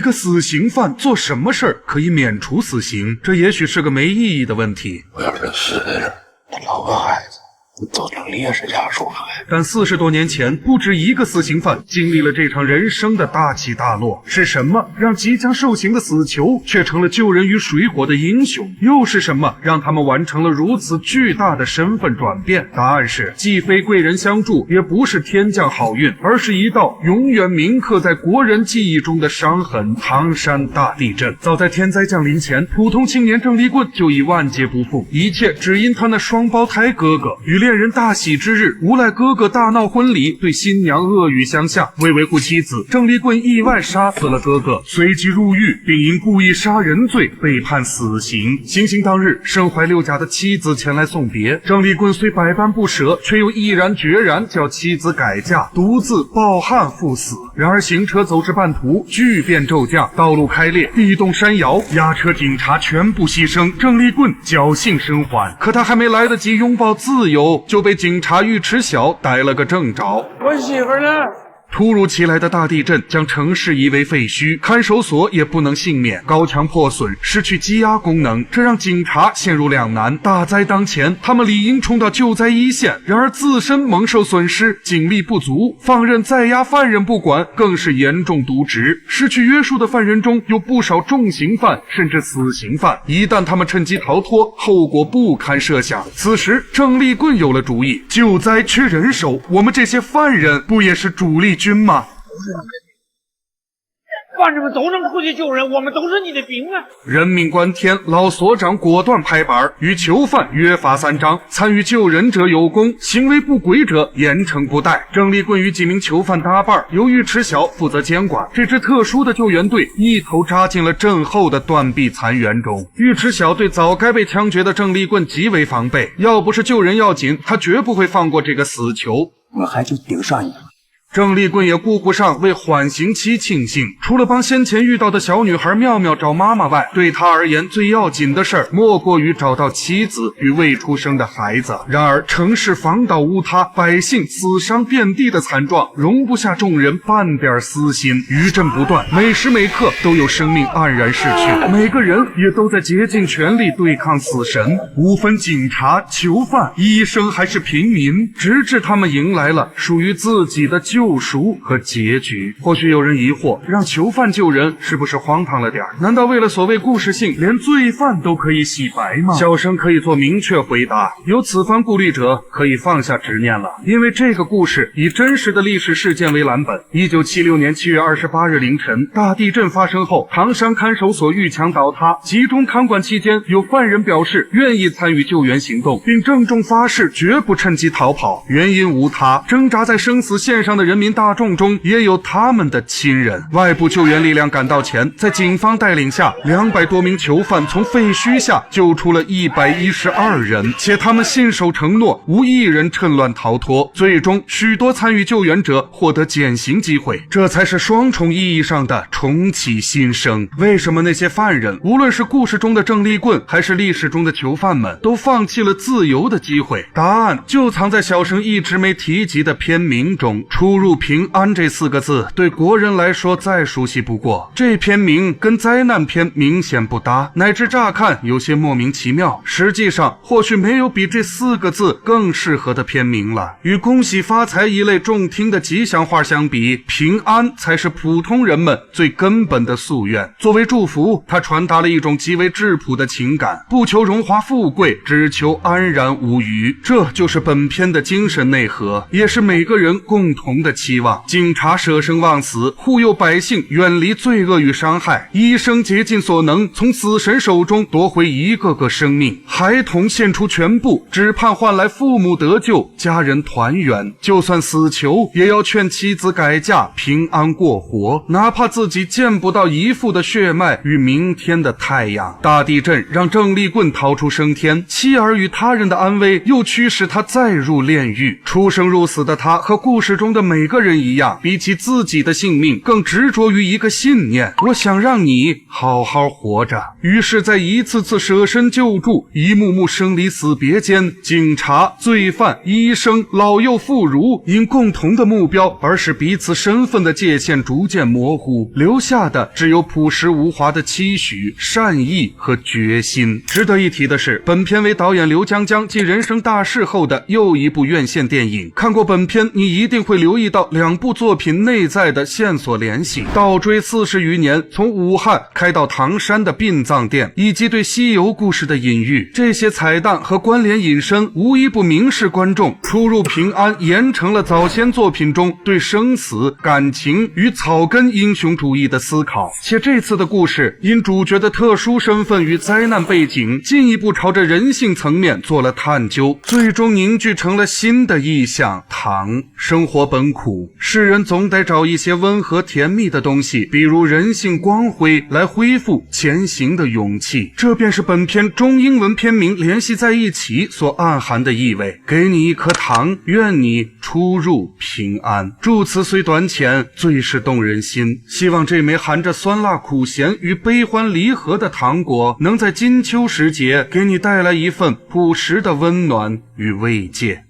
个死刑犯做什么事儿可以免除死刑？这也许是个没意义的问题。我要是死在这儿，他老婆孩子都成烈士家属了。但40多年前，不止一个死刑犯经历了这场人生的大起大落。是什么让即将受刑的死囚却成了救人于水火的英雄？又是什么让他们完成了如此巨大的身份转变？答案是，既非贵人相助，也不是天降好运，而是一道永远铭刻在国人记忆中的伤痕——唐山大地震。早在天灾降临前，普通青年郑立棍就已万劫不复，一切只因他那双胞胎哥哥。与恋人大喜之日，无赖哥哥大闹婚礼，对新娘恶语相向。为维护妻子，郑立棍意外杀死了哥哥，随即入狱，并因故意杀人罪被判死刑。行刑当日，身怀6甲的妻子前来送别，郑立棍虽百般不舍，却又毅然决然叫妻子改嫁，独自抱憾赴死。然而行车走至半途，巨变骤降，道路开裂，地动山摇，押车警察全部牺牲，郑立棍侥幸生还。可他还没来得及拥抱自由，就被警察尉迟晓逮了个正着。我媳妇呢？突如其来的大地震将城市夷为废墟，看守所也不能幸免，高墙破损，失去羁押功能，这让警察陷入两难。大灾当前，他们理应冲到救灾一线，然而自身蒙受损失，警力不足，放任在押犯人不管，更是严重渎职。失去约束的犯人中有不少重刑犯，甚至死刑犯，一旦他们趁机逃脱，后果不堪设想。此时郑立棍有了主意，救灾缺人手，我们这些犯人不也是主力军吗？犯人们都能出去救人，我们都是你的兵啊！人命关天，老所长果断拍板，与囚犯约法3章，参与救人者有功，行为不轨者严惩不贷。郑立棍与几名囚犯搭伴，由尉迟晓负责监管。这支特殊的救援队一头扎进了震后的断壁残垣中。尉迟晓对早该被枪决的郑立棍极为防备，要不是救人要紧，他绝不会放过这个死囚。我还就顶上一个。郑立棍也顾不上为缓刑期庆幸，除了帮先前遇到的小女孩妙妙找妈妈外，对他而言最要紧的事儿莫过于找到妻子与未出生的孩子。然而城市房倒屋塌，百姓死伤遍地的惨状容不下众人半点私心。余震不断，每时每刻都有生命黯然逝去，每个人也都在竭尽全力对抗死神，无分警察、囚犯、医生还是平民，直至他们迎来了属于自己的救赎和结局。或许有人疑惑，让囚犯救人是不是荒唐了点？难道为了所谓故事性，连罪犯都可以洗白吗？小生可以做明确回答，有此番顾虑者可以放下执念了，因为这个故事以真实的历史事件为蓝本。1976年7月28日凌晨，大地震发生后，唐山看守所遇墙倒塌，集中看管期间，有犯人表示愿意参与救援行动，并郑重发誓绝不趁机逃跑。原因无他，挣扎在生死线上的人民大众中也有他们的亲人。外部救援力量赶到前，在警方带领下，200多名囚犯从废墟下救出了112人，且他们信守承诺，无一人趁乱逃脱。最终，许多参与救援者获得减刑机会，这才是双重意义上的重启新生。为什么那些犯人，无论是故事中的郑立棍，还是历史中的囚犯们，都放弃了自由的机会？答案就藏在小生一直没提及的片名中。出入平安这4个字对国人来说再熟悉不过，这片名跟灾难片明显不搭，乃至乍看有些莫名其妙。实际上或许没有比这4个字更适合的片名了。与恭喜发财一类中听的吉祥话相比，平安才是普通人们最根本的夙愿。作为祝福，它传达了一种极为质朴的情感，不求荣华富贵，只求安然无虞。这就是本片的精神内核，也是每个人共同的期望。警察舍生忘死，护佑百姓远离罪恶与伤害；医生竭尽所能，从死神手中夺回一个个生命；孩童献出全部，只盼换来父母得救，家人团圆。就算死囚，也要劝妻子改嫁，平安过活，哪怕自己见不到姨父的血脉与明天的太阳。大地震让郑立棍逃出升天，妻儿与他人的安危又驱使他再入炼狱。出生入死的他和故事中的每每个人一样，比起自己的性命，更执着于一个信念：我想让你好好活着。于是，在一次次舍身救助、一幕幕生离死别间，警察、罪犯、医生、老幼妇孺因共同的目标而使彼此身份的界限逐渐模糊，留下的只有朴实无华的期许、善意和决心。值得一提的是，本片为导演刘江江继人生大事后的又一部院线电影。看过本片，你一定会留意到两部作品内在的线索联系，倒追40余年，从武汉开到唐山的殡葬店，以及对西游故事的隐喻。这些彩蛋和关联引申，无一不明示观众出入平安严成了早先作品中对生死、感情与草根英雄主义的思考。且这次的故事因主角的特殊身份与灾难背景，进一步朝着人性层面做了探究，最终凝聚成了新的意象——糖。生活本苦，世人总得找一些温和甜蜜的东西，比如人性光辉，来恢复前行的勇气。这便是本片中英文片名联系在一起所暗含的意味。给你一颗糖，愿你出入平安。祝词虽短浅，最是动人心。希望这枚含着酸辣苦咸与悲欢离合的糖果，能在金秋时节给你带来一份朴实的温暖与慰藉。